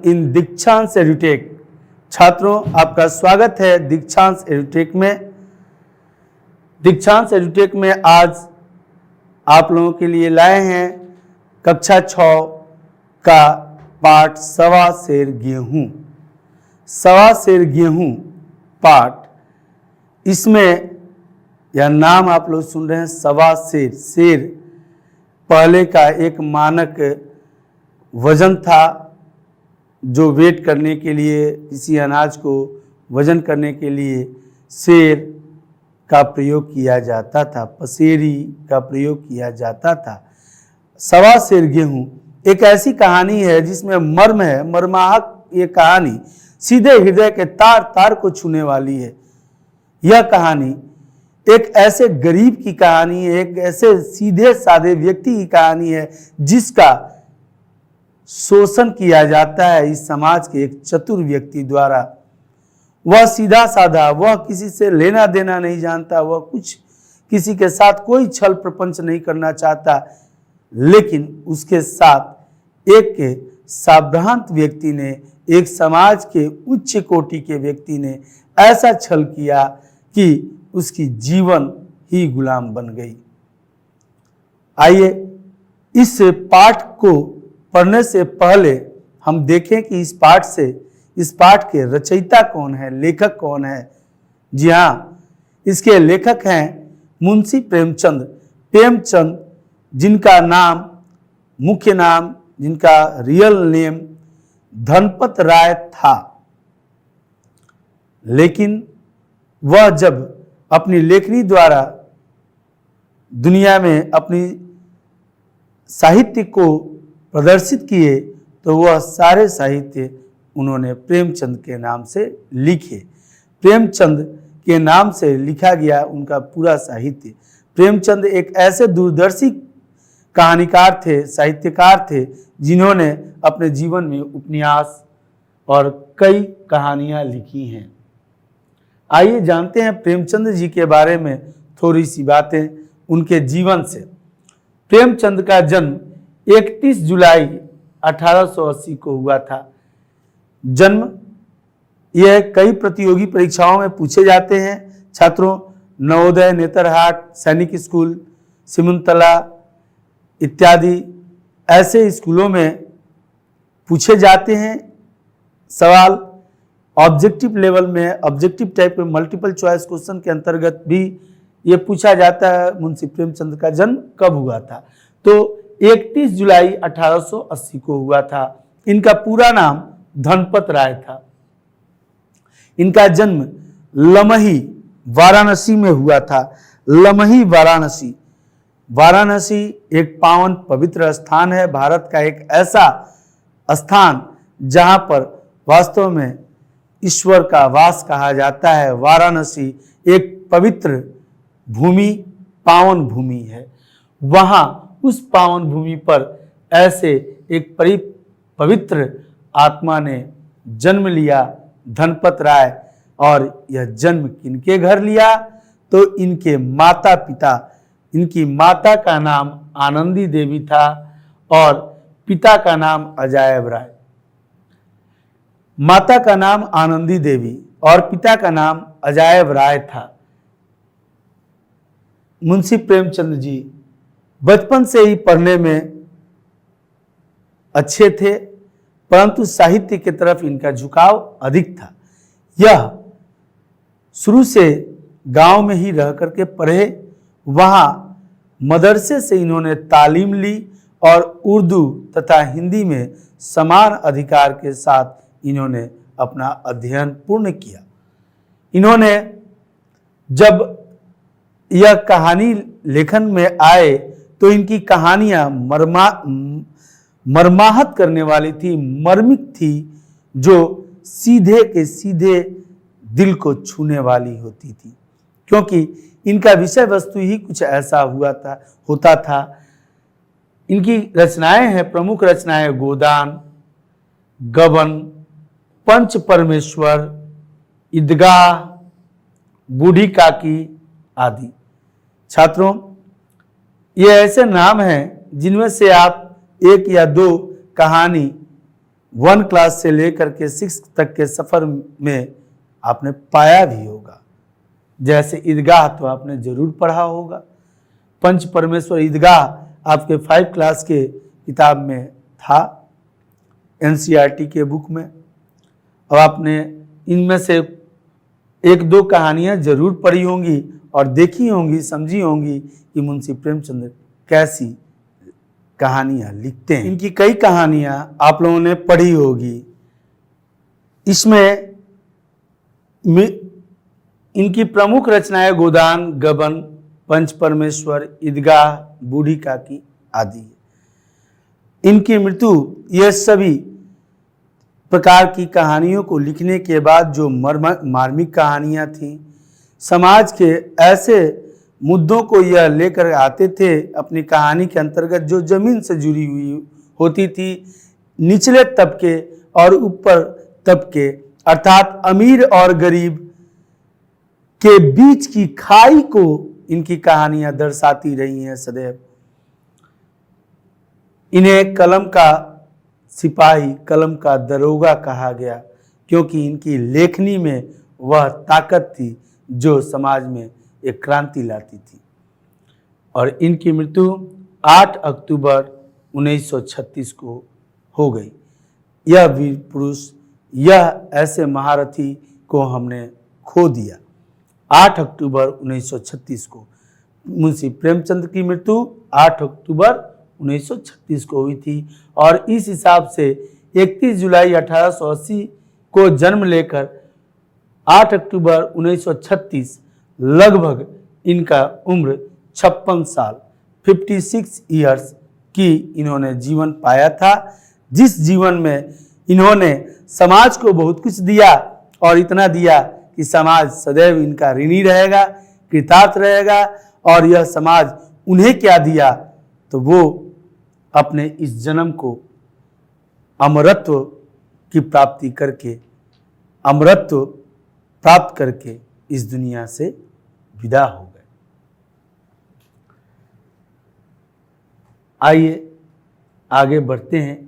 इन Dikshansh edutech. छात्रों, आपका स्वागत है दीक्षांश एडुटेक में। दीक्षांश एडुटेक में आज आप लोगों के लिए लाए हैं कक्षा 6 का पाठ सवा सेर गेहूं। सवा सेर गेहूं पाठ, इसमें यह नाम आप लोग सुन रहे हैं सवा सेर। सेर पहले का एक मानक वजन था जो वेट करने के लिए, किसी अनाज को वजन करने के लिए सेर का प्रयोग किया जाता था, पसेरी का प्रयोग किया जाता था। सवा सेर गेहूं एक ऐसी कहानी है जिसमें मर्म है, मर्माहक ये कहानी सीधे हृदय के तार तार को छूने वाली है। यह कहानी एक ऐसे गरीब की कहानी है, एक ऐसे सीधे साधे व्यक्ति की कहानी है जिसका शोषण किया जाता है इस समाज के एक चतुर व्यक्ति द्वारा। वह सीधा साधा, वह किसी से लेना देना नहीं जानता, वह कुछ किसी के साथ कोई छल प्रपंच नहीं करना चाहता, लेकिन उसके साथ एक साभ्रांत व्यक्ति ने, एक समाज के उच्च कोटि के व्यक्ति ने ऐसा छल किया कि उसकी जीवन ही गुलाम बन गई। आइए इस पाठ को पढ़ने से पहले हम देखें कि इस पाठ के रचयिता कौन है, लेखक कौन है। जी हाँ, इसके लेखक हैं मुंशी प्रेमचंद। प्रेमचंद जिनका नाम, मुख्य नाम, जिनका रियल नेम धनपत राय था, लेकिन वह जब अपनी लेखनी द्वारा दुनिया में अपनी साहित्य को प्रदर्शित किए तो वह सारे साहित्य उन्होंने प्रेमचंद के नाम से लिखे। प्रेमचंद के नाम से लिखा गया उनका पूरा साहित्य। प्रेमचंद एक ऐसे दूरदर्शी कहानीकार थे, साहित्यकार थे, जिन्होंने अपने जीवन में उपन्यास और कई कहानियां लिखी हैं। आइए जानते हैं प्रेमचंद जी के बारे में थोड़ी सी बातें उनके जीवन से। प्रेमचंद का जन्म 31 जुलाई 1880 को हुआ था। जन्म यह कई प्रतियोगी परीक्षाओं में पूछे जाते हैं। छात्रों, नवोदय, नेतरहाट, सैनिक स्कूल, सिमुलतला इत्यादि ऐसे स्कूलों में पूछे जाते हैं सवाल। ऑब्जेक्टिव लेवल में, ऑब्जेक्टिव टाइप में मल्टीपल चॉइस क्वेश्चन के अंतर्गत भी ये पूछा जाता है मुंशी प्रेमचंद का जन्म कब हुआ था। तो 31 जुलाई 1880 को हुआ था। इनका पूरा नाम धनपत राय था। इनका जन्म लमही, वाराणसी में हुआ था। लमही, वाराणसी। वाराणसी एक पावन पवित्र स्थान है, भारत का एक ऐसा स्थान जहां पर वास्तव में ईश्वर का वास कहा जाता है। वाराणसी एक पवित्र भूमि, पावन भूमि है। वहां उस पावन भूमि पर ऐसे एक पवित्र आत्मा ने जन्म लिया, धनपत राय। और यह जन्म किनके घर लिया? तो इनके माता पिता, इनकी माता का नाम आनंदी देवी था और पिता का नाम अजायब राय। माता का नाम आनंदी देवी और पिता का नाम अजायब राय था। मुंशी प्रेमचंद जी बचपन से ही पढ़ने में अच्छे थे, परंतु साहित्य की तरफ इनका झुकाव अधिक था। यह शुरू से गांव में ही रह करके पढ़े। वहां मदरसे से इन्होंने तालीम ली और उर्दू तथा हिंदी में समान अधिकार के साथ इन्होंने अपना अध्ययन पूर्ण किया। इन्होंने जब यह कहानी लेखन में आए तो इनकी कहानियां मर्माहत करने वाली थी, मर्मिक थी, जो सीधे के सीधे दिल को छूने वाली होती थी, क्योंकि इनका विषय वस्तु ही कुछ ऐसा होता था। इनकी रचनाएं हैं, प्रमुख रचनाएं गोदान, गबन, पंच परमेश्वर, ईदगाह, बूढ़ी काकी आदि। छात्रों, ये ऐसे नाम हैं जिनमें से आप एक या दो कहानी 1 क्लास से लेकर के 6 तक के सफ़र में आपने पाया भी होगा। जैसे ईदगाह तो आपने जरूर पढ़ा होगा, पंच परमेश्वर ईदगाह आपके 5 क्लास के किताब में था, NCERT के बुक में। अब आपने इनमें से 1-2 कहानियाँ जरूर पढ़ी होंगी और देखी होंगी, समझी होंगी कि मुंशी प्रेमचंद कैसी कहानियाँ लिखते हैं। इनकी कई कहानियाँ आप लोगों ने पढ़ी होगी। इसमें इनकी प्रमुख रचनाएं गोदान, गबन, पंच परमेश्वर, ईदगाह, बूढ़ी काकी आदि है। इनकी मृत्यु, यह सभी प्रकार की कहानियों को लिखने के बाद जो मार्मिक कहानियां थीं, समाज के ऐसे मुद्दों को यह लेकर आते थे अपनी कहानी के अंतर्गत, जो जमीन से जुड़ी हुई होती थी। निचले तबके और ऊपर तबके अर्थात अमीर और गरीब के बीच की खाई को इनकी कहानियां दर्शाती रही हैं सदैव। इन्हें कलम का सिपाही, कलम का दरोगा कहा गया, क्योंकि इनकी लेखनी में वह ताकत थी जो समाज में एक क्रांति लाती थी। और इनकी मृत्यु 8 अक्टूबर 1936 को हो गई। यह वीर पुरुष, यह ऐसे महारथी को हमने खो दिया। 8 अक्टूबर 1936 को मुंशी प्रेमचंद की मृत्यु 8 अक्टूबर 1936 को हुई थी। और इस हिसाब से 31 जुलाई 1880 को जन्म लेकर 8 अक्टूबर 1936 लगभग इनका उम्र 56 साल 56 ईयर्स की इन्होंने जीवन पाया था, जिस जीवन में इन्होंने समाज को बहुत कुछ दिया और इतना दिया कि समाज सदैव इनका ऋणी रहेगा, कृतार्थ रहेगा। और यह समाज उन्हें क्या दिया, तो वो अपने इस जन्म को अमरत्व की प्राप्ति करके, अमरत्व प्राप्त करके इस दुनिया से विदा हो गए। आइए आगे बढ़ते हैं।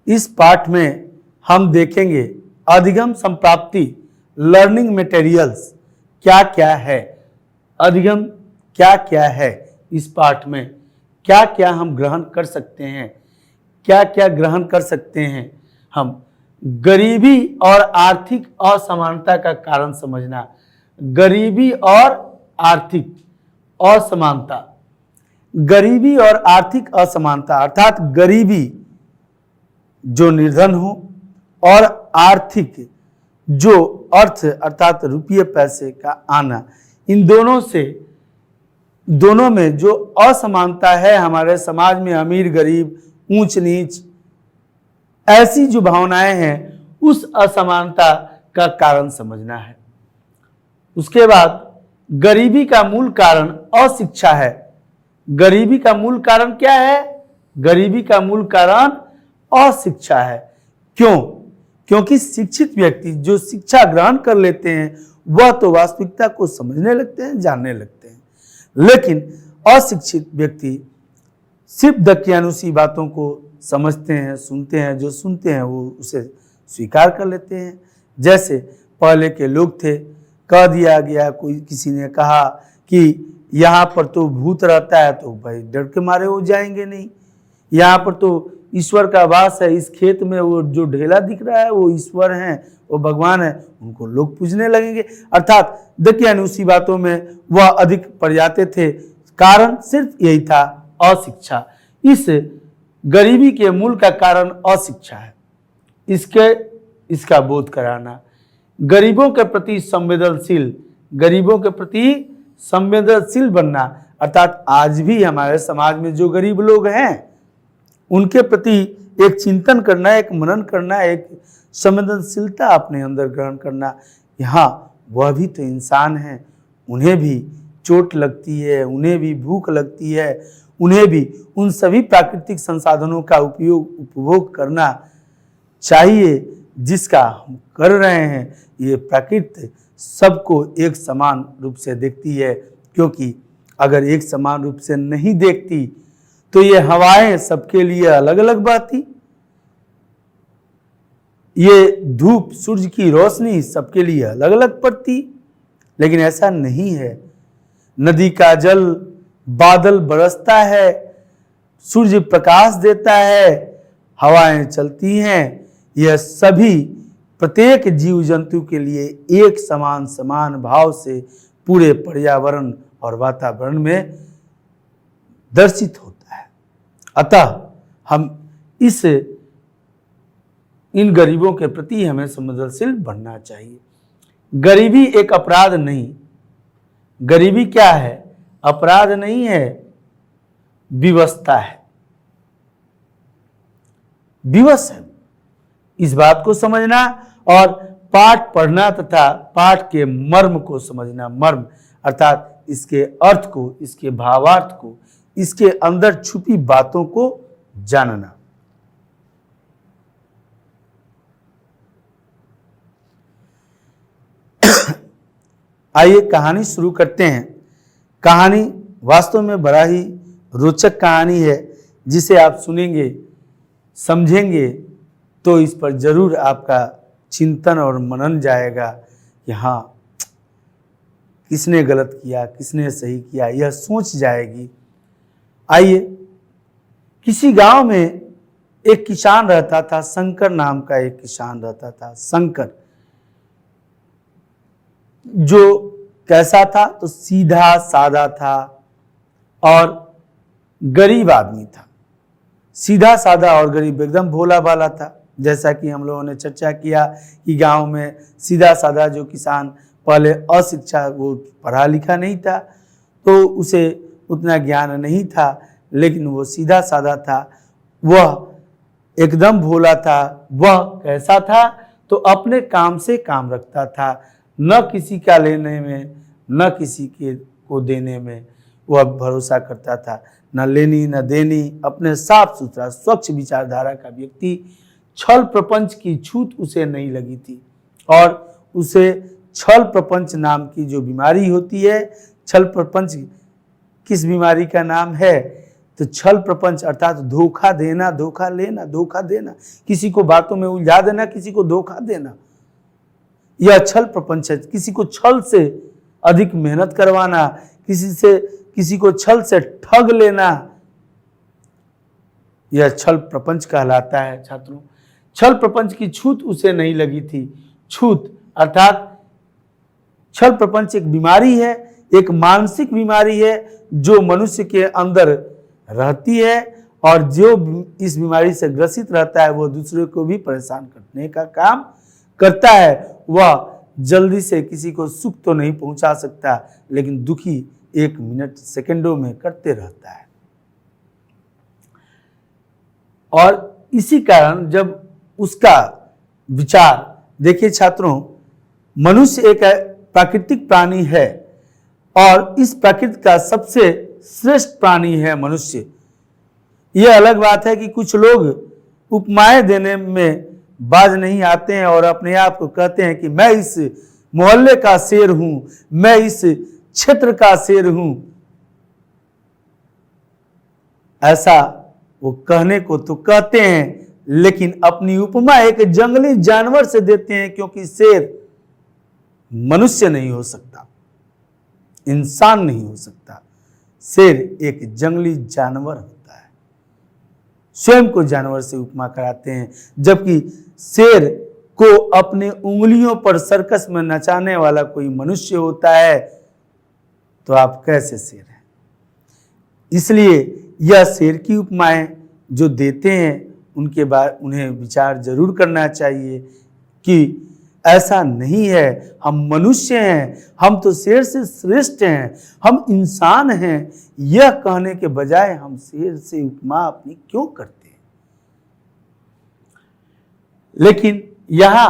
इस पाठ में हम देखेंगे अधिगम संप्राप्ति, लर्निंग मटेरियल्स क्या क्या है, अधिगम क्या क्या है, इस पाठ में क्या क्या हम ग्रहण कर सकते हैं, क्या क्या ग्रहण कर सकते हैं हम। गरीबी और आर्थिक असमानता का कारण समझना, गरीबी और आर्थिक असमानता, गरीबी और आर्थिक असमानता अर्थात गरीबी जो निर्धन हो और आर्थिक जो अर्थ अर्थात रुपये पैसे का आना, इन दोनों में जो असमानता है हमारे समाज में, अमीर गरीब, ऊंच नीच, ऐसी जो भावनाएं हैं, उस असमानता का कारण समझना है। उसके बाद गरीबी का मूल कारण अशिक्षा है। गरीबी का मूल कारण क्या है? गरीबी का मूल कारण अशिक्षा है। क्यों? क्योंकि शिक्षित व्यक्ति जो शिक्षा ग्रहण कर लेते हैं वह तो वास्तविकता को समझने लगते हैं, जानने लगते हैं, लेकिन अशिक्षित व्यक्ति सिर्फ दकियानुसी बातों को समझते हैं, सुनते हैं, जो सुनते हैं वो उसे स्वीकार कर लेते हैं। जैसे पहले के लोग थे, कह दिया गया, कोई किसी ने कहा कि यहाँ पर तो भूत रहता है, तो भाई डर के मारे वो जाएंगे नहीं। यहाँ पर तो ईश्वर का वास है, इस खेत में वो जो ढेला दिख रहा है वो ईश्वर हैं, वो भगवान है, उनको लोग पूजने लगेंगे। अर्थात दकियानुसी बातों में वह अधिक पड़ जाते थे। कारण सिर्फ यही था, अशिक्षा। इस गरीबी के मूल का कारण अशिक्षा है। इसका बोध कराना, गरीबों के प्रति संवेदनशील, गरीबों के प्रति संवेदनशील बनना, अर्थात आज भी हमारे समाज में जो गरीब लोग हैं उनके प्रति एक चिंतन करना, एक मनन करना, एक संवेदनशीलता अपने अंदर ग्रहण करना। यहाँ वह भी तो इंसान हैं, उन्हें भी चोट लगती है, उन्हें भी भूख लगती है, उन्हें भी उन सभी प्राकृतिक संसाधनों का उपभोग करना चाहिए जिसका हम कर रहे हैं। ये प्रकृति सबको एक समान रूप से देखती है, क्योंकि अगर एक समान रूप से नहीं देखती तो ये हवाएं सबके लिए अलग अलग बहती, ये धूप, सूर्य की रोशनी सबके लिए अलग अलग पड़ती, लेकिन ऐसा नहीं है। नदी का जल, बादल बरसता है, सूर्य प्रकाश देता है, हवाएं चलती हैं, यह सभी प्रत्येक जीव जंतु के लिए एक समान समान भाव से पूरे पर्यावरण और वातावरण में दर्शित होता है। अतः हम इन गरीबों के प्रति हमें संवेदनशील बनना चाहिए। गरीबी एक अपराध नहीं, गरीबी क्या है? अपराध नहीं है, विवशता है, विवश है। इस बात को समझना और पाठ पढ़ना तथा पाठ के मर्म को समझना, मर्म अर्थात इसके अर्थ को, इसके भावार्थ को, इसके अंदर छुपी बातों को जानना। आइए कहानी शुरू करते हैं। कहानी वास्तव में बड़ा ही रोचक कहानी है, जिसे आप सुनेंगे, समझेंगे तो इस पर जरूर आपका चिंतन और मनन जाएगा कि हाँ, किसने गलत किया, किसने सही किया, यह सोच जाएगी। आइए, किसी गांव में एक किसान रहता था, शंकर नाम का एक किसान रहता था। शंकर जो कैसा था? तो सीधा साधा था और गरीब आदमी था। सीधा साधा और गरीब, एकदम भोला भाला था। जैसा कि हम लोगों ने चर्चा किया कि गांव में सीधा साधा जो किसान, पहले अशिक्षा, वो पढ़ा लिखा नहीं था, तो उसे उतना ज्ञान नहीं था, लेकिन वो सीधा साधा था, वह एकदम भोला था। वह कैसा था? तो अपने काम से काम रखता था, न किसी का लेने में, न किसी के को देने में वह भरोसा करता था, न लेनी न देनी। अपने साफ सुथरा स्वच्छ विचारधारा का व्यक्ति, छल प्रपंच की छूत उसे नहीं लगी थी। और उसे छल प्रपंच नाम की जो बीमारी होती है, छल प्रपंच किस बीमारी का नाम है? तो छल प्रपंच अर्थात धोखा देना, धोखा लेना, धोखा देना, किसी को बातों में उलझा देना, किसी को धोखा देना, यह छल प्रपंच है। किसी को छल से अधिक मेहनत करवाना, किसी को छल से ठग लेना, यह छल प्रपंच कहलाता है। छात्रों, छल प्रपंच की छूत उसे नहीं लगी थी। छूत अर्थात छल प्रपंच एक बीमारी है, एक मानसिक बीमारी है जो मनुष्य के अंदर रहती है, और जो इस बीमारी से ग्रसित रहता है वह दूसरे को भी परेशान करने का काम करता है। वह जल्दी से किसी को सुख तो नहीं पहुंचा सकता, लेकिन दुखी 1 मिनट सेकंडों में करते रहता है। और इसी कारण जब उसका विचार, देखिए छात्रों, मनुष्य एक प्राकृतिक प्राणी है और इस प्रकृति का सबसे श्रेष्ठ प्राणी है मनुष्य। यह अलग बात है कि कुछ लोग उपमाएं देने में बाज नहीं आते हैं और अपने आप को कहते हैं कि मैं इस मोहल्ले का शेर हूं, मैं इस क्षेत्र का शेर हूं। ऐसा वो कहने को तो कहते हैं, लेकिन अपनी उपमा एक जंगली जानवर से देते हैं, क्योंकि शेर मनुष्य नहीं हो सकता, इंसान नहीं हो सकता। शेर एक जंगली जानवर होता है। स्वयं को जानवर से उपमा कराते हैं, जबकि शेर को अपने उंगलियों पर सर्कस में नचाने वाला कोई मनुष्य होता है, तो आप कैसे शेर हैं? इसलिए यह शेर की उपमाएं जो देते हैं उनके बाद उन्हें विचार जरूर करना चाहिए कि ऐसा नहीं है, हम मनुष्य हैं, हम तो शेर से श्रेष्ठ हैं, हम इंसान हैं। यह कहने के बजाय हम शेर से उपमा अपनी क्यों करते हैं? लेकिन यहां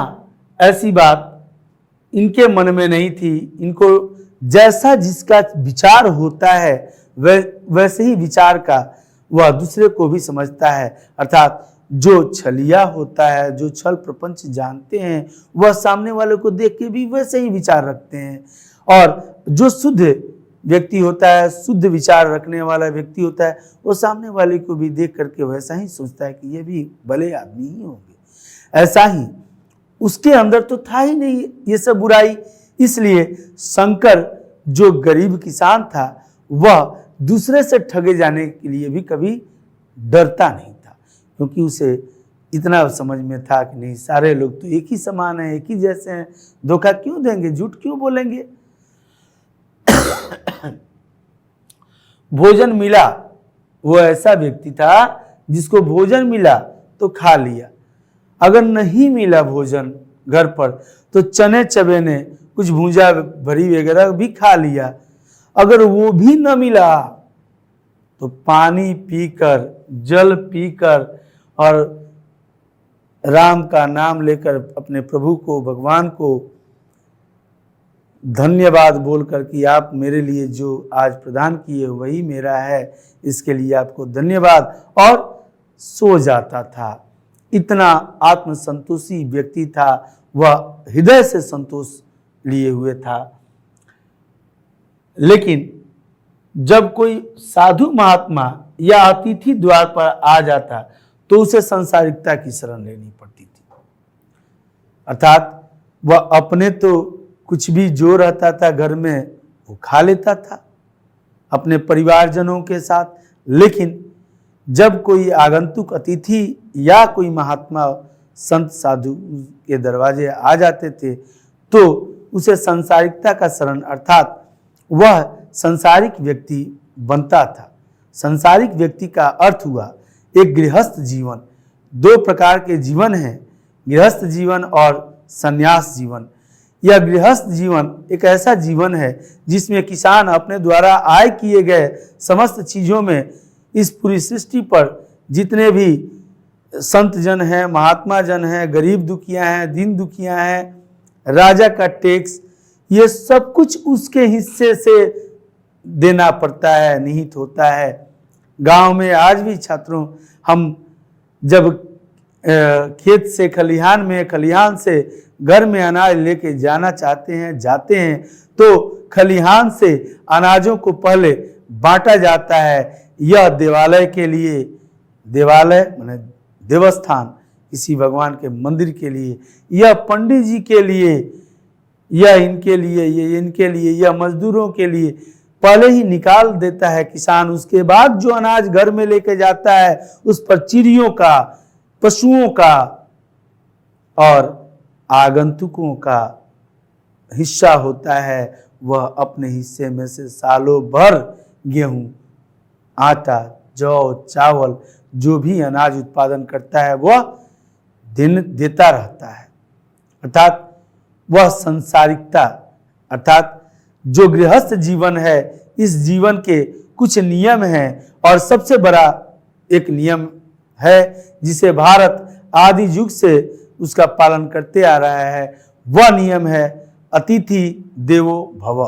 ऐसी बात इनके मन में नहीं थी। इनको जैसा जिसका विचार होता है वैसे ही विचार का वह दूसरे को भी समझता है। अर्थात जो छलिया होता है, जो छल प्रपंच जानते हैं, वह सामने वाले को देख के भी वैसे ही विचार रखते हैं। और जो शुद्ध व्यक्ति होता है, शुद्ध विचार रखने वाला व्यक्ति होता है, वो सामने वाले को भी देख करके वैसा ही सोचता है कि ये भी भले आदमी ही होंगे। ऐसा ही उसके अंदर तो था ही नहीं ये सब बुराई। इसलिए शंकर जो गरीब किसान था वह दूसरे से ठगे जाने के लिए भी कभी डरता नहीं था, क्योंकि उसे इतना समझ में था कि नहीं, सारे लोग तो एक ही समान हैं, एक ही जैसे हैं, धोखा क्यों देंगे, झूठ क्यों बोलेंगे। भोजन मिला, वो ऐसा व्यक्ति था जिसको भोजन मिला तो खा लिया, अगर नहीं मिला भोजन घर पर तो चने चबेने कुछ भूजा भरी वगैरह भी खा लिया, अगर वो भी न मिला तो पानी पीकर, जल पीकर और राम का नाम लेकर अपने प्रभु को, भगवान को धन्यवाद बोलकर कि आप मेरे लिए जो आज प्रदान किए वही मेरा है, इसके लिए आपको धन्यवाद, और सो जाता था। इतना आत्मसंतोषी व्यक्ति था, वह हृदय से संतोष लिए हुए था। लेकिन जब कोई साधु महात्मा या अतिथि द्वार पर आ जाता तो उसे सांसारिकता की शरण लेनी पड़ती थी, अर्थात वह अपने तो कुछ भी जो रहता था घर में वो खा लेता था अपने परिवारजनों के साथ, लेकिन जब कोई आगंतुक अतिथि या कोई महात्मा संत साधु के दरवाजे आ जाते थे तो उसे सांसारिकता का शरण, अर्थात वह सांसारिक व्यक्ति बनता था। सांसारिक व्यक्ति का अर्थ हुआ एक गृहस्थ जीवन। दो प्रकार के जीवन हैं, गृहस्थ जीवन और संन्यास जीवन। यह गृहस्थ जीवन एक ऐसा जीवन है जिसमें किसान अपने द्वारा आय किए गए समस्त चीज़ों में इस पूरी सृष्टि पर जितने भी संत जन हैं, महात्मा जन हैं, गरीब दुखिया हैं, दीन दुखिया हैं, राजा का टैक्स, ये सब कुछ उसके हिस्से से देना पड़ता है, निहित होता है। गांव में आज भी छात्रों, हम जब खेत से खलिहान में, खलिहान से घर में अनाज लेके जाना चाहते हैं, जाते हैं तो खलिहान से अनाजों को पहले बांटा जाता है। यह देवालय के लिए, देवालय माने देवस्थान, किसी भगवान के मंदिर के लिए, यह पंडित जी के लिए, यह इनके लिए, ये इनके लिए, यह मजदूरों के लिए पहले ही निकाल देता है किसान। उसके बाद जो अनाज घर में लेके जाता है उस पर चिड़ियों का, पशुओं का और आगंतुकों का हिस्सा होता है। वह अपने हिस्से में से सालों भर गेहूं, आटा, जौ, चावल जो भी अनाज उत्पादन करता है वह देता रहता है। अर्थात वह संसारिकता, अर्थात जो गृहस्थ जीवन है, इस जीवन के कुछ नियम हैं और सबसे बड़ा एक नियम है जिसे भारत आदि युग से उसका पालन करते आ रहा है। वह नियम है अतिथि देवो भव।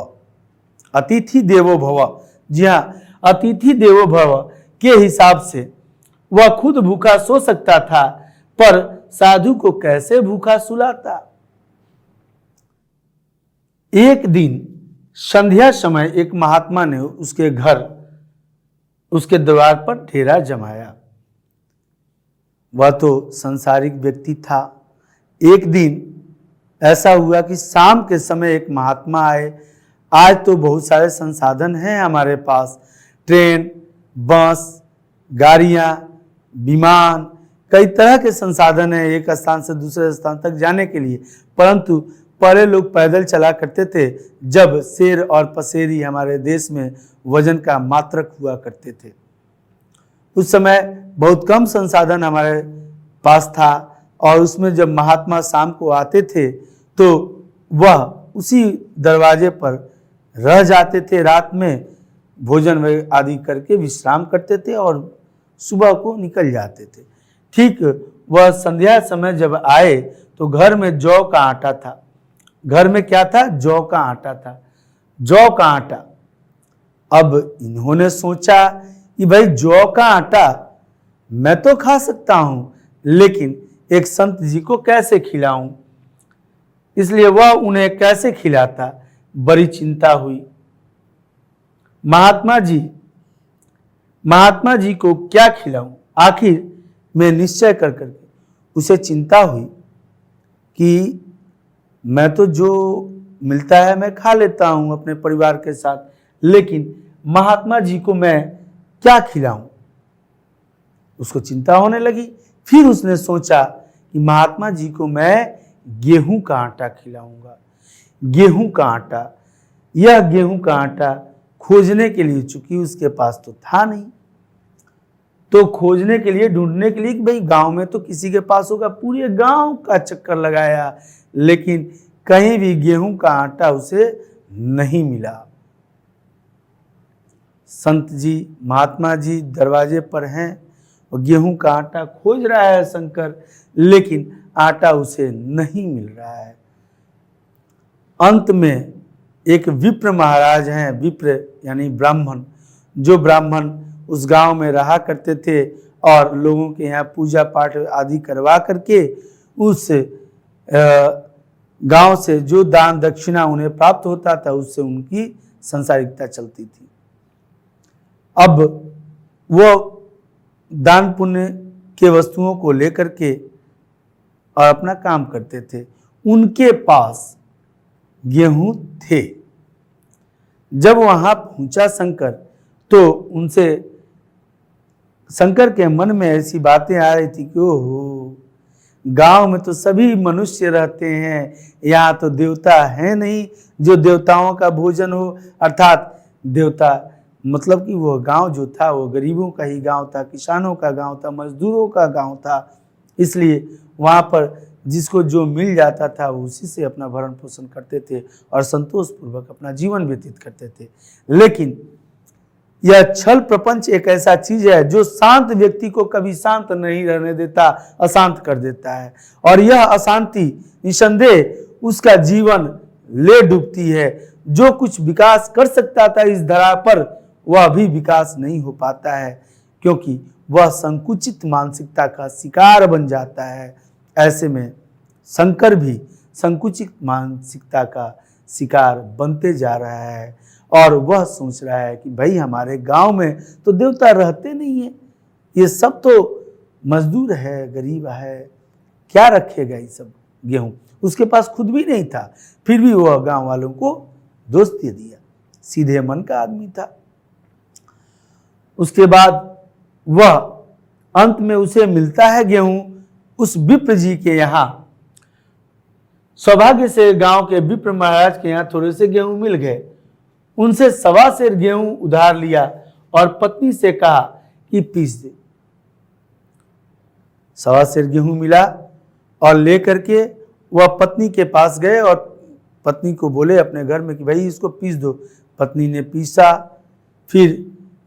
अतिथि देवो भव, जी हाँ, अतिथि देवो भव के हिसाब से वह खुद भूखा सो सकता था, पर साधु को कैसे भूखा सुलाता। एक दिन संध्या समय एक महात्मा ने उसके घर, उसके द्वार पर डेरा जमाया। वह तो सांसारिक व्यक्ति था। एक दिन ऐसा हुआ कि शाम के समय एक महात्मा आए। आज तो बहुत सारे संसाधन हैं हमारे पास, ट्रेन, बस, गाड़ियाँ, विमान, कई तरह के संसाधन हैं एक स्थान से दूसरे स्थान तक जाने के लिए, परंतु पहले लोग पैदल चला करते थे जब शेर और पसेरी हमारे देश में वजन का मात्रक हुआ करते थे। उस समय बहुत कम संसाधन हमारे पास था और उसमें जब महात्मा शाम को आते थे तो वह उसी दरवाजे पर रह जाते थे, रात में भोजन आदि करके विश्राम करते थे और सुबह को निकल जाते थे। ठीक वह संध्या समय जब आए तो घर में जौ का आटा था। घर में क्या था? जौ का आटा था, जौ का आटा। अब इन्होंने सोचा कि भाई जौ का आटा मैं तो खा सकता हूं, लेकिन एक संत जी को कैसे खिलाऊं, इसलिए वह उन्हें कैसे खिलाता, बड़ी चिंता हुई। महात्मा जी को क्या खिलाऊं। आखिर मैं निश्चय कर करके उसे चिंता हुई कि मैं तो जो मिलता है मैं खा लेता हूँ अपने परिवार के साथ, लेकिन महात्मा जी को मैं क्या खिलाऊं। उसको चिंता होने लगी। फिर उसने सोचा कि महात्मा जी को मैं गेहूं का आटा खिलाऊंगा। गेहूं का आटा, यह गेहूं का आटा खोजने के लिए, चूंकि उसके पास तो था नहीं, तो खोजने के लिए, ढूंढने के लिए कि भाई गांव में तो किसी के पास होगा, पूरे गांव का चक्कर लगाया, लेकिन कहीं भी गेहूं का आटा उसे नहीं मिला। संत जी, महात्मा जी दरवाजे पर हैं और गेहूं का आटा खोज रहा है शंकर, लेकिन आटा उसे नहीं मिल रहा है। अंत में एक विप्र महाराज हैं, विप्र यानी ब्राह्मण, जो ब्राह्मण उस गांव में रहा करते थे और लोगों के यहाँ पूजा पाठ आदि करवा करके उस गांव से जो दान दक्षिणा उन्हें प्राप्त होता था उससे उनकी संसारिकता चलती थी। अब वो दान पुण्य के वस्तुओं को लेकर के और अपना काम करते थे। उनके पास गेहूं थे। जब वहां पहुंचा शंकर, तो उनसे शंकर के मन में ऐसी बातें आ रही थी कि ओहो, गांव में तो सभी मनुष्य रहते हैं, यहाँ तो देवता है नहीं जो देवताओं का भोजन हो। अर्थात देवता मतलब कि वो गांव जो था वो गरीबों का ही गांव था, किसानों का गांव था, मजदूरों का गांव था। इसलिए वहाँ पर जिसको जो मिल जाता था वो उसी से अपना भरण पोषण करते थे और संतोषपूर्वक अपना जीवन व्यतीत करते थे। लेकिन यह छल प्रपंच एक ऐसा चीज है जो शांत व्यक्ति को कभी शांत नहीं रहने देता, अशांत कर देता है। और यह अशांति निसंदेह उसका जीवन ले डूबती है। जो कुछ विकास कर सकता था इस धरा पर, वह भी विकास नहीं हो पाता है, क्योंकि वह संकुचित मानसिकता का शिकार बन जाता है। ऐसे में शंकर भी संकुचित मानसिकता का शिकार बनते जा रहा है और वह सोच रहा है कि भाई हमारे गांव में तो देवता रहते नहीं है, ये सब तो मजदूर है, गरीब है, क्या रखेगा ये सब गेहूं। उसके पास खुद भी नहीं था, फिर भी वह गांव वालों को दोष दे दिया। सीधे मन का आदमी था। उसके बाद वह अंत में उसे मिलता है गेहूं उस विप्र जी के यहाँ। सौभाग्य से गांव के विप्र महाराज के यहाँ थोड़े से गेहूं मिल गए। उनसे 1.25 सेर गेहूं उधार लिया और पत्नी से कहा कि पीस दे। 1.25 सेर गेहूं मिला और लेकर के वह पत्नी के पास गए और पत्नी को बोले अपने घर में कि भाई इसको पीस दो। पत्नी ने पीसा। फिर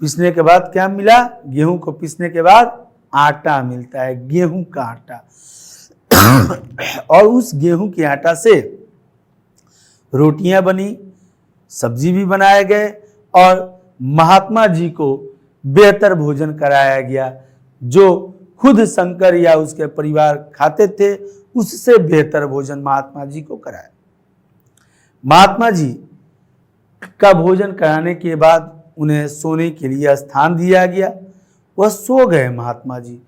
पीसने के बाद क्या मिला? गेहूं को पीसने के बाद आटा मिलता है, गेहूं का आटा। और उस गेहूं के आटा से रोटियां बनी, सब्जी भी बनाए गए और महात्मा जी को बेहतर भोजन कराया गया। जो खुद शंकर या उसके परिवार खाते थे उससे बेहतर भोजन महात्मा जी को कराया। महात्मा जी का भोजन कराने के बाद उन्हें सोने के लिए स्थान दिया गया। वह सो गए महात्मा जी।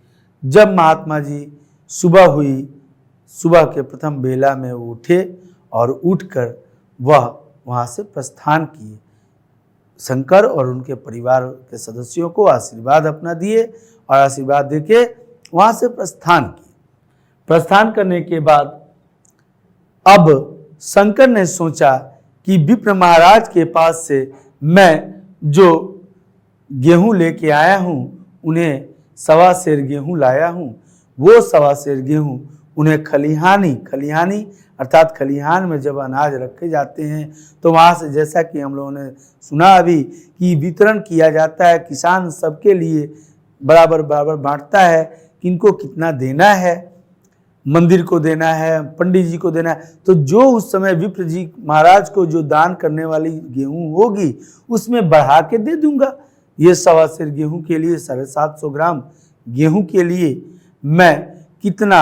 जब महात्मा जी सुबह हुई, सुबह के प्रथम बेला में वो उठे और उठकर वह वहाँ से प्रस्थान किए। शंकर और उनके परिवार के सदस्यों को आशीर्वाद अपना दिए और आशीर्वाद देके वहाँ से प्रस्थान किए। प्रस्थान करने के बाद अब शंकर ने सोचा कि विप्र महाराज के पास से मैं जो गेहूं लेके आया हूं, उन्हें 1.25 सेर गेहूं लाया हूं, वो 1.25 सेर गेहूं उन्हें खलिहानी अर्थात खलिहान में जब अनाज रखे जाते हैं तो वहाँ से, जैसा कि हम लोगों ने सुना अभी, कि वितरण किया जाता है। किसान सबके लिए बराबर बराबर बांटता है, किनको कितना देना है, मंदिर को देना है, पंडित जी को देना है। तो जो उस समय विप्र जी महाराज को जो दान करने वाली गेहूं होगी उसमें बढ़ा के दे दूंगा। ये 1.25 सेर गेहूं के लिए 750 ग्राम गेहूं के लिए मैं कितना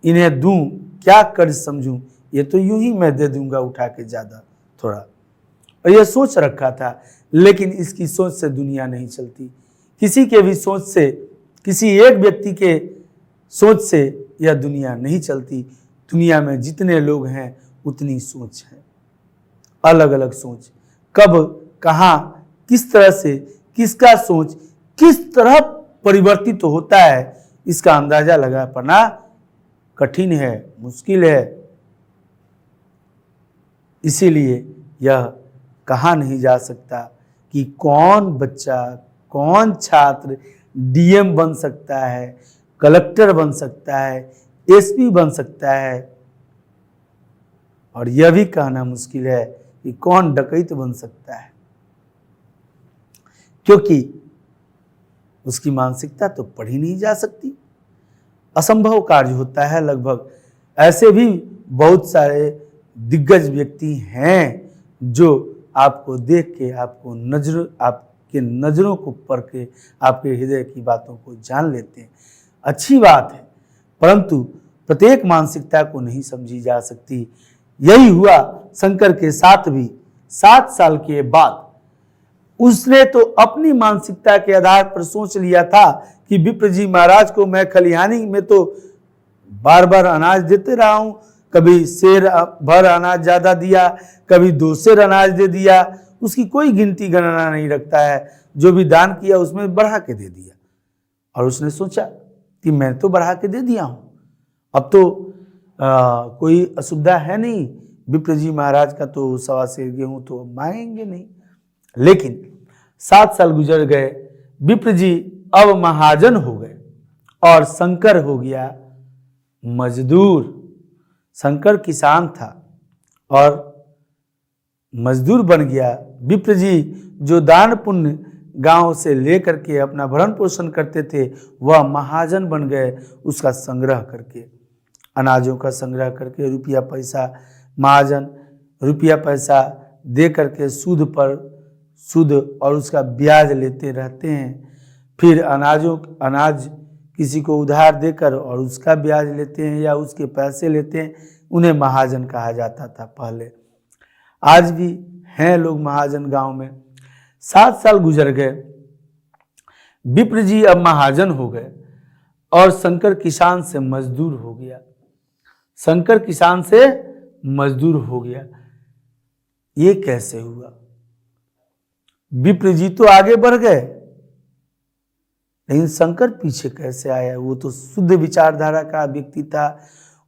इन्हें दूं, क्या कर्ज समझूं, ये तो यूं ही मैं दे दूंगा उठा के ज़्यादा थोड़ा। और यह सोच रखा था, लेकिन इसकी सोच से दुनिया नहीं चलती। किसी के भी सोच से, किसी एक व्यक्ति के सोच से यह दुनिया नहीं चलती। दुनिया में जितने लोग हैं उतनी सोच है, अलग अलग सोच। कब, कहाँ, किस तरह से किसका सोच किस तरह परिवर्तित होता है, इसका अंदाजा लगा पाना कठिन है, मुश्किल है। इसीलिए यह कहा नहीं जा सकता कि कौन बच्चा, कौन छात्र डीएम बन सकता है, कलेक्टर बन सकता है, एसपी बन सकता है, और यह भी कहना मुश्किल है कि कौन डकैत बन सकता है, क्योंकि उसकी मानसिकता तो पढ़ी नहीं जा सकती। असंभव कार्य होता है लगभग। ऐसे भी बहुत सारे दिग्गज व्यक्ति हैं जो आपको देख के, आपके नज़रों को पढ़ के आपके हृदय की बातों को जान लेते हैं। अच्छी बात है, परंतु प्रत्येक मानसिकता को नहीं समझी जा सकती। यही हुआ शंकर के साथ भी। 7 साल के बाद उसने तो अपनी मानसिकता के आधार पर सोच लिया था कि विप्र जी महाराज को मैं खलिहानी में तो बार बार अनाज देते रहा हूं, कभी सेर भर अनाज ज्यादा दिया, कभी 2 सेर अनाज दे दिया, उसकी कोई गिनती गणना नहीं रखता है। जो भी दान किया उसमें बढ़ा के दे दिया, और उसने सोचा कि मैं तो बढ़ा के दे दिया हूं, अब तो कोई असुविधा है नहीं, विप्र जी महाराज का तो 1.25 सेर गेहूं तो मांगेंगे नहीं। लेकिन 7 साल गुजर गए, विप्र जी अब महाजन हो गए और शंकर हो गया मजदूर। शंकर किसान था और मजदूर बन गया। विप्र जी जो दान पुण्य गांव से लेकर के अपना भरण पोषण करते थे, वह महाजन बन गए। उसका संग्रह करके, अनाजों का संग्रह करके, रुपया पैसा, महाजन रुपया पैसा दे करके सूद और उसका ब्याज लेते रहते हैं। फिर अनाज किसी को उधार देकर और उसका ब्याज लेते हैं या उसके पैसे लेते हैं, उन्हें महाजन कहा जाता था पहले। आज भी हैं लोग महाजन गांव में। 7 साल गुजर गए, विप्र जी अब महाजन हो गए और शंकर किसान से मजदूर हो गया। शंकर किसान से मजदूर हो गया। ये कैसे हुआ? विप्र जी तो आगे बढ़ गए, लेकिन शंकर पीछे कैसे आया? वो तो शुद्ध विचारधारा का व्यक्ति था,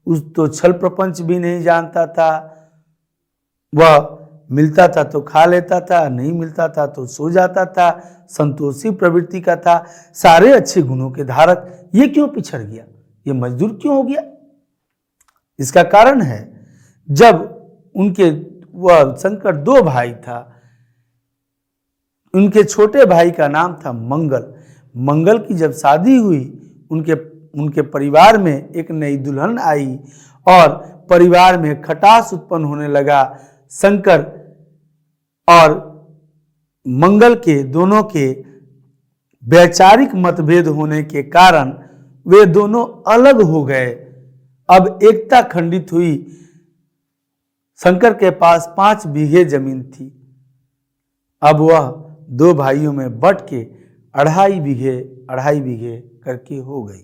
उस तो छल प्रपंच भी नहीं जानता था। वह मिलता था तो खा लेता था, नहीं मिलता था तो सो जाता था, संतोषी प्रवृत्ति का था, सारे अच्छे गुणों के धारक। ये क्यों पिछड़ गया? ये मजदूर क्यों हो गया? इसका कारण है, जब वह शंकर 2 भाई था, उनके छोटे भाई का नाम था मंगल। मंगल की जब शादी हुई, उनके परिवार में एक नई दुल्हन आई और परिवार में खटास उत्पन्न होने लगा। शंकर और मंगल के दोनों के वैचारिक मतभेद होने के कारण वे दोनों अलग हो गए। अब एकता खंडित हुई। शंकर के पास 5 बीघे जमीन थी, अब वह 2 भाइयों में बट के 2.5 बीघे करके हो गई।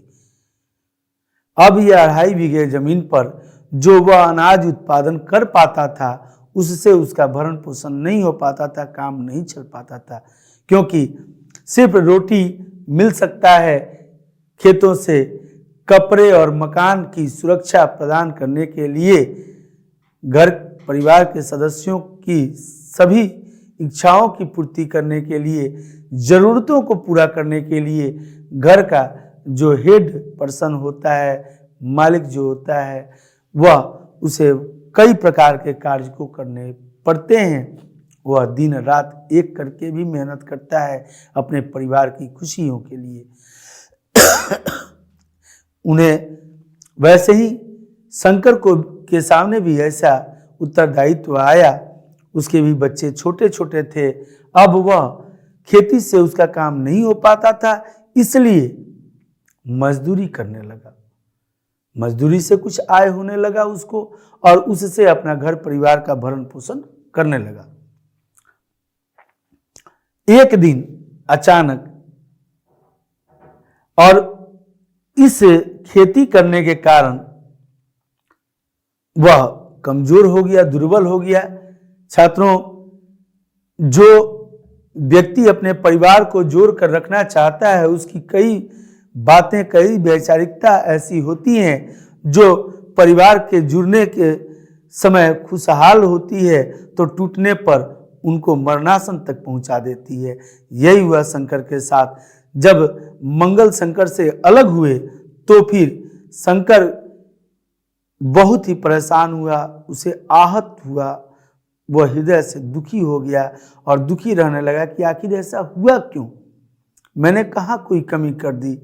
अब यह 2.5 बीघे जमीन पर जो वह अनाज उत्पादन कर पाता था, उससे उसका भरण पोषण नहीं हो पाता था, काम नहीं चल पाता था, क्योंकि सिर्फ रोटी मिल सकता है खेतों से। कपड़े और मकान की सुरक्षा प्रदान करने के लिए, घर परिवार के सदस्यों की सभी इच्छाओं की पूर्ति करने के लिए, जरूरतों को पूरा करने के लिए, घर का जो हेड पर्सन होता है, मालिक जो होता है, वह उसे कई प्रकार के कार्य को करने पड़ते हैं। वह दिन रात एक करके भी मेहनत करता है अपने परिवार की खुशियों के लिए। उन्हें वैसे ही शंकर के सामने भी ऐसा उत्तरदायित्व आया। उसके भी बच्चे छोटे छोटे थे। अब वह खेती से उसका काम नहीं हो पाता था, इसलिए मजदूरी करने लगा। मजदूरी से कुछ आय होने लगा उसको, और उससे अपना घर परिवार का भरण पोषण करने लगा। एक दिन अचानक, और इस खेती करने के कारण वह कमजोर हो गया, दुर्बल हो गया। छात्रों, जो व्यक्ति अपने परिवार को जोड़ कर रखना चाहता है, उसकी कई बातें, कई वैचारिकता ऐसी होती हैं जो परिवार के जुड़ने के समय खुशहाल होती है तो टूटने पर उनको मरणासन तक पहुंचा देती है। यही हुआ शंकर के साथ। जब मंगल शंकर से अलग हुए तो फिर शंकर बहुत ही परेशान हुआ, उसे आहत हुआ, वह हृदय से दुखी हो गया और दुखी रहने लगा कि आखिर ऐसा हुआ क्यों, मैंने कहाँ कोई कमी कर दी।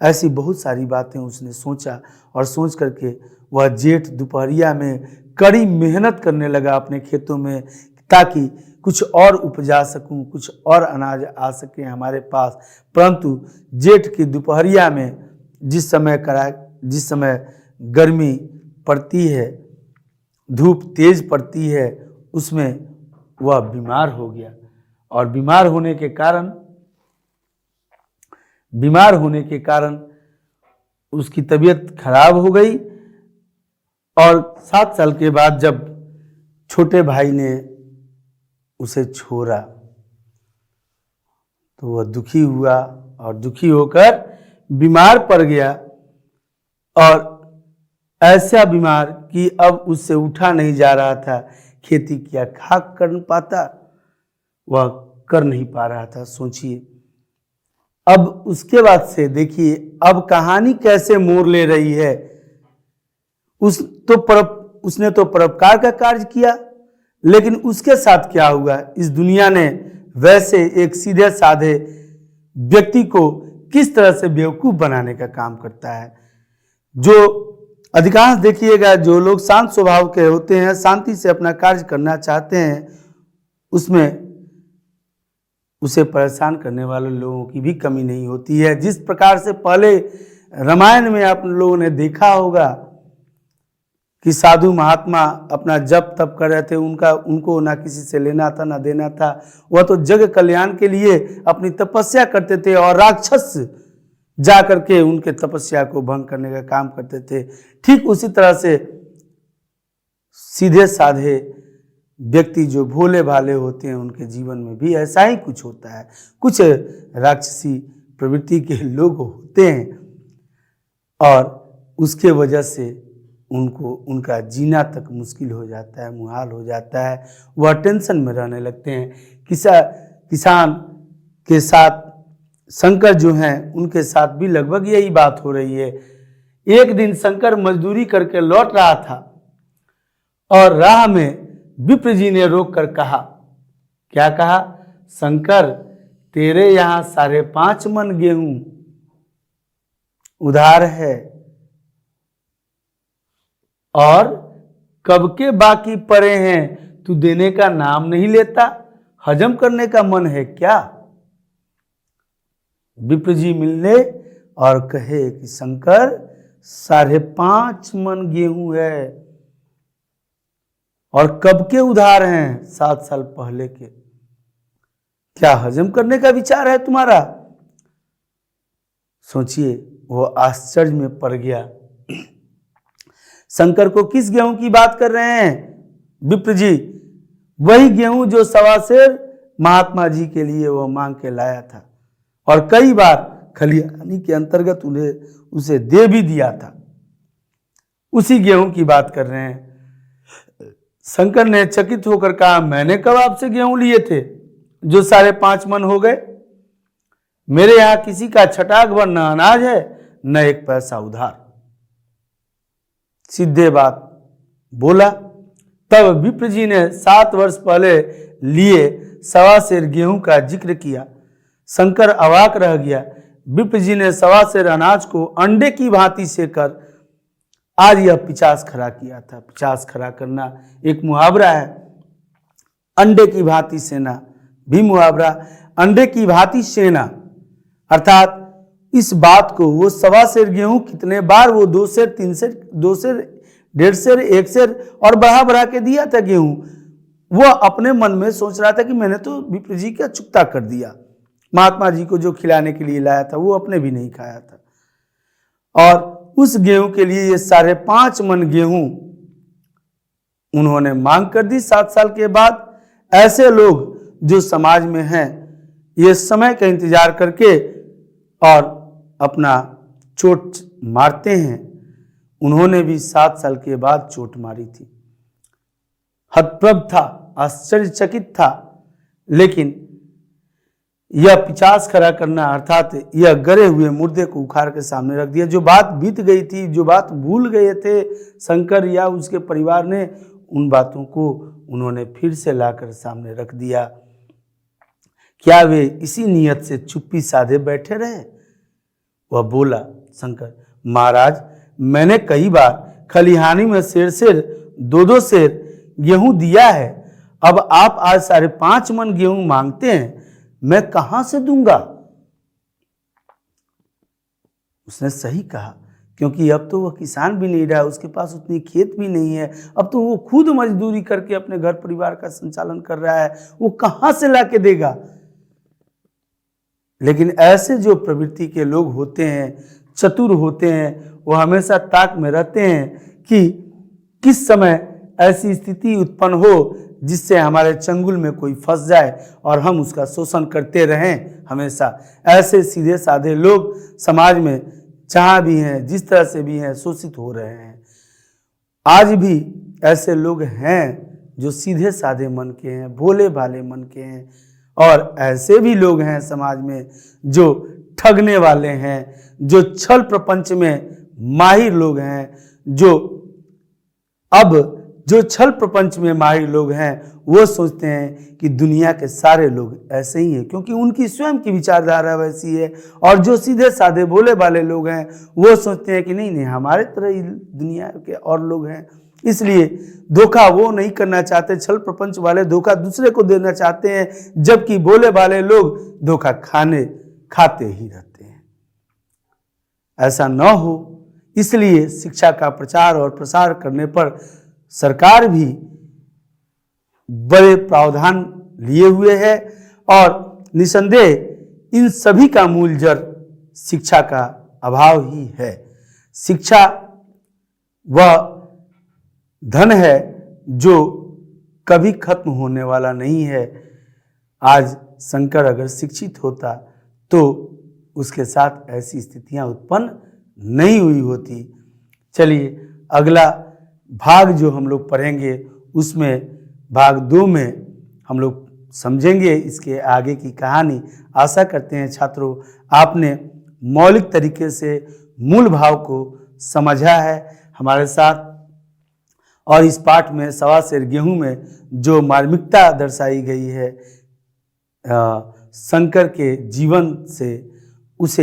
ऐसी बहुत सारी बातें उसने सोचा और सोच करके वह जेठ दोपहरिया में कड़ी मेहनत करने लगा अपने खेतों में, ताकि कुछ और उपजा सकूं, कुछ और अनाज आ सके हमारे पास। परंतु जेठ की दोपहरिया में जिस समय गर्मी पड़ती है, धूप तेज पड़ती है, उसमें वह बीमार हो गया और बीमार होने के कारण उसकी तबीयत खराब हो गई। और 7 साल के बाद जब छोटे भाई ने उसे छोड़ा तो वह दुखी हुआ और दुखी होकर बीमार पड़ गया, और ऐसा बीमार कि अब उससे उठा नहीं जा रहा था। खेती क्या खाक कर पाता, वह कर नहीं पा रहा था। सोचिए, अब उसके बाद से देखिए अब कहानी कैसे मोड़ ले रही है। उसने तो परोपकार का कार्य किया, लेकिन उसके साथ क्या हुआ। इस दुनिया ने वैसे एक सीधे साधे व्यक्ति को किस तरह से बेवकूफ बनाने का काम करता है। जो अधिकांश देखिएगा, जो लोग शांत स्वभाव के होते हैं, शांति से अपना कार्य करना चाहते हैं, उसमें उसे परेशान करने वाले लोगों की भी कमी नहीं होती है। जिस प्रकार से पहले रामायण में आप लोगों ने देखा होगा कि साधु महात्मा अपना जप तप कर रहे थे, उनको ना किसी से लेना था ना देना था, वह तो जग कल्याण के लिए अपनी तपस्या करते थे और राक्षस जा करके उनके तपस्या को भंग करने का काम करते थे। ठीक उसी तरह से सीधे साधे व्यक्ति जो भोले भाले होते हैं, उनके जीवन में भी ऐसा ही कुछ होता है। कुछ राक्षसी प्रवृत्ति के लोग होते हैं और उसके वजह से उनका जीना तक मुश्किल हो जाता है, मुहाल हो जाता है। वह टेंशन में रहने लगते हैं। किसान के साथ शंकर जो हैं, उनके साथ भी लगभग यही बात हो रही है। एक दिन शंकर मजदूरी करके लौट रहा था और राह में विप्र जी ने रोक कर कहा, क्या कहा, शंकर तेरे यहाँ 5.5 मन गेहूं उधार है और कब के बाकी पड़े हैं, तू देने का नाम नहीं लेता, हजम करने का मन है क्या। विप्र जी मिलने और कहे कि शंकर 5.5 मन गेहूं है और कब के उधार हैं, 7 साल पहले के, क्या हजम करने का विचार है तुम्हारा। सोचिए, वो आश्चर्य में पड़ गया। शंकर को किस गेहूं की बात कर रहे हैं विप्र जी? वही गेहूं जो 1.25 सेर महात्मा जी के लिए वो मांग के लाया था और कई बार खलिहानी के अंतर्गत उन्हें उसे दे भी दिया था। उसी गेहूं की बात कर रहे हैं। शंकर ने चकित होकर कहा, मैंने कब आपसे गेहूं लिए थे जो 5.5 मन हो गए। मेरे यहां किसी का छटाक भर न अनाज है न 1 पैसा उधार। सीधे बात बोला। तब विप्र जी ने 7 वर्ष पहले लिए 1.25 सेर गेहूं का जिक्र किया। शंकर अवाक रह गया। विप्र जी ने 1.25 सेर अनाज को अंडे की भांति सेकर आज यह 50 खड़ा किया था। 50 खड़ा करना एक मुहावरा है। अंडे की भांति सेना भी मुहावरा। अंडे की भांति सेना अर्थात इस बात को वो 1.25 सेर गेहूं कितने बार वो 2 सेर 3 सेर 2 सेर 1.5 सेर 1 सेर और बढ़ा के दिया था गेहूं। वो अपने मन में सोच रहा था कि मैंने तो विप्र जी का चुकता कर दिया। महात्मा जी को जो खिलाने के लिए लाया था वो अपने भी नहीं खाया था और उस गेहूं के लिए ये 5.5 मन गेहूं उन्होंने मांग कर दी 7 साल के बाद। ऐसे लोग जो समाज में हैं, ये समय का इंतजार करके और अपना चोट मारते हैं। उन्होंने भी 7 साल के बाद चोट मारी थी। हतप्रभ था, आश्चर्यचकित था, लेकिन यह पिशाच खड़ा करना अर्थात यह गरे हुए मुर्दे को उखाड़ के सामने रख दिया। जो बात बीत गई थी, जो बात भूल गए थे शंकर या उसके परिवार ने, उन बातों को उन्होंने फिर से लाकर सामने रख दिया। क्या वे इसी नियत से चुप्पी साधे बैठे रहे? वह बोला, शंकर महाराज, मैंने कई बार खलिहानी में शेर 2-2 शेर गेहूं दिया है। अब आप आज 5.5 मन गेहूं मांगते हैं, मैं कहां से दूंगा? उसने सही कहा, क्योंकि अब तो वह किसान भी नहीं रहा, उसके पास उतनी खेत भी नहीं है। अब तो वो खुद मजदूरी करके अपने घर परिवार का संचालन कर रहा है, वो कहां से लाके देगा? लेकिन ऐसे जो प्रवृत्ति के लोग होते हैं, चतुर होते हैं, वो हमेशा ताक में रहते हैं कि किस समय ऐसी स्थिति उत्पन्न हो जिससे हमारे चंगुल में कोई फंस जाए और हम उसका शोषण करते रहें हमेशा। ऐसे सीधे साधे लोग समाज में जहाँ भी हैं, जिस तरह से भी हैं, शोषित हो रहे हैं। आज भी ऐसे लोग हैं जो सीधे साधे मन के हैं, भोले भाले मन के हैं, और ऐसे भी लोग हैं समाज में जो ठगने वाले हैं, जो छल प्रपंच में माहिर लोग हैं। जो छल प्रपंच में माहिर लोग हैं, वो सोचते हैं कि दुनिया के सारे लोग ऐसे ही हैं, क्योंकि उनकी स्वयं की विचारधारा वैसी है। और जो सीधे साधे भोले भाले लोग हैं, वो सोचते हैं कि नहीं, हमारे तरह ही दुनिया के और लोग हैं। इसलिए धोखा वो नहीं करना चाहते, छल प्रपंच वाले धोखा दूसरे को देना चाहते हैं, जबकि भोले भाले लोग धोखा खाते ही रहते हैं। ऐसा न हो, इसलिए शिक्षा का प्रचार और प्रसार करने पर सरकार भी बड़े प्रावधान लिए हुए है, और निसंदेह इन सभी का मूल जड़ शिक्षा का अभाव ही है। शिक्षा वह धन है जो कभी खत्म होने वाला नहीं है। आज शंकर अगर शिक्षित होता तो उसके साथ ऐसी स्थितियां उत्पन्न नहीं हुई होती। चलिए, अगला भाग जो हम लोग पढ़ेंगे, उसमें भाग 2 में हम लोग समझेंगे इसके आगे की कहानी। आशा करते हैं छात्रों, आपने मौलिक तरीके से मूल भाव को समझा है हमारे साथ। और इस पाठ में 1.25 सेर गेहूं में जो मार्मिकता दर्शाई गई है शंकर के जीवन से, उसे